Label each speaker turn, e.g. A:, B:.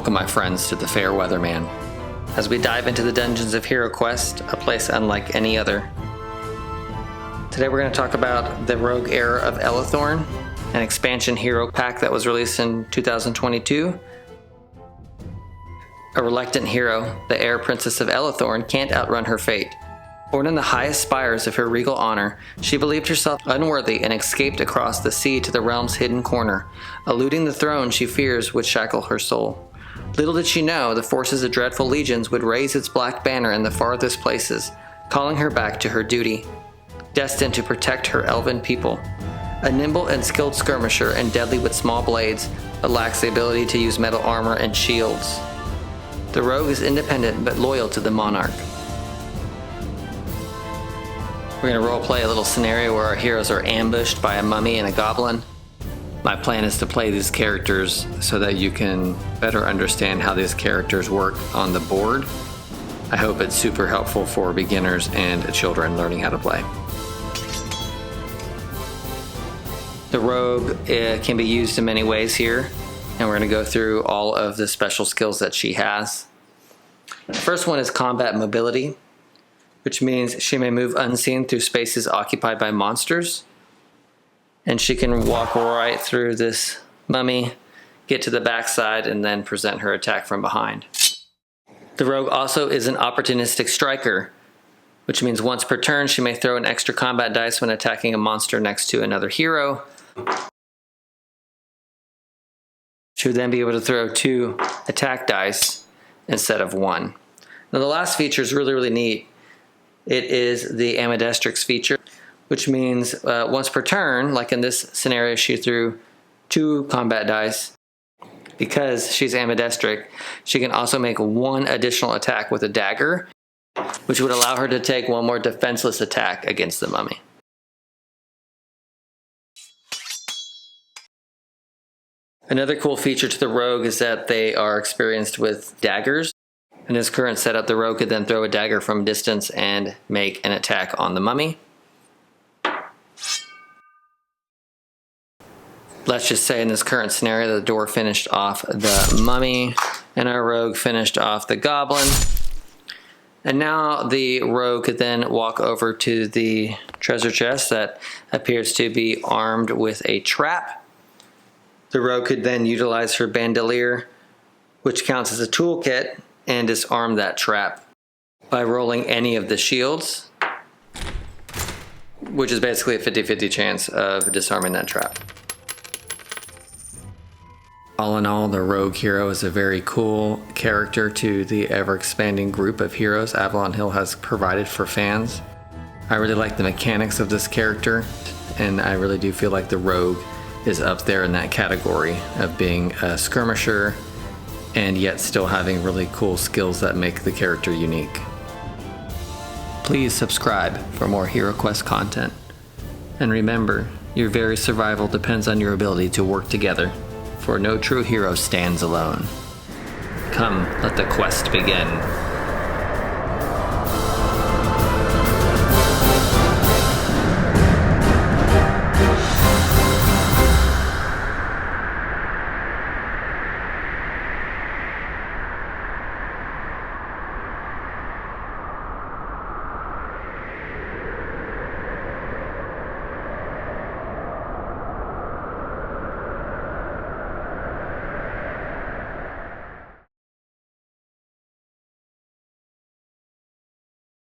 A: Welcome, my friends, to the Fair Weatherman, as we dive into the dungeons of HeroQuest, a place unlike any other. Today we're going to talk about the Rogue Heir of Elethorn, an expansion hero pack that was released in 2022. A reluctant hero, the heir princess of Elethorn can't outrun her fate. Born in the highest spires of her regal honor, she believed herself unworthy and escaped across the sea to the realm's hidden corner. Eluding the throne she fears would shackle her soul. Little did she know the forces of dreadful legions would raise its black banner in the farthest places, calling her back to her duty, destined to protect her elven people. A nimble and skilled skirmisher and deadly with small blades, but lacks the ability to use metal armor and shields. The rogue is independent but loyal to the monarch. We're going to roleplay a little scenario where our heroes are ambushed by a mummy and a goblin. My plan is to play these characters so that you can better understand how these characters work on the board. I hope it's super helpful for beginners and children learning how to play. The rogue can be used in many ways here, and we're going to go through all of the special skills that she has. The first one is combat mobility, which means she may move unseen through spaces occupied by monsters. And she can walk right through this mummy, get to the backside, and then present her attack from behind. The rogue also is an opportunistic striker, which means once per turn she may throw an extra combat dice when attacking a monster next to another hero. She would then be able to throw 2 attack dice instead of 1. Now the last feature is really neat. It is the ambidextrous feature, which means once per turn, like in this scenario, she threw 2 combat dice. Because she's ambidextric, she can also make 1 additional attack with a dagger, which would allow her to take 1 more defenseless attack against the mummy. Another cool feature to the rogue is that they are experienced with daggers. In this current setup, the rogue could then throw a dagger from distance and make an attack on the mummy. Let's just say in this current scenario, the door finished off the mummy and our rogue finished off the goblin. And now the rogue could then walk over to the treasure chest that appears to be armed with a trap. The rogue could then utilize her bandolier, which counts as a toolkit, and disarm that trap by rolling any of the shields, which is basically a 50-50 chance of disarming that trap. All in all, the rogue hero is a very cool character to the ever-expanding group of heroes Avalon Hill has provided for fans. I really like the mechanics of this character, and I really do feel like the rogue is up there in that category of being a skirmisher and yet still having really cool skills that make the character unique. Please subscribe for more HeroQuest content. And remember, your very survival depends on your ability to work together, for no true hero stands alone. Come, let the quest begin.